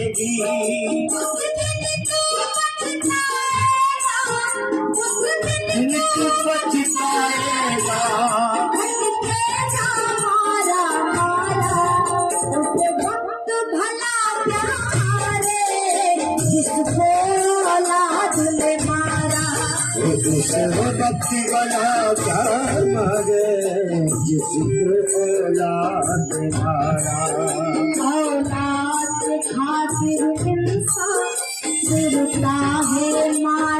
पछताएगी। दिन तू पछताएगा। मारा मारा उसे वक्त भला प्यारे जिसको औलाद ने मारा। उस वक्त भला प्यार मारे जिसको औलाद मारा। औलाद के खातिर इंसान फिरता है मारा।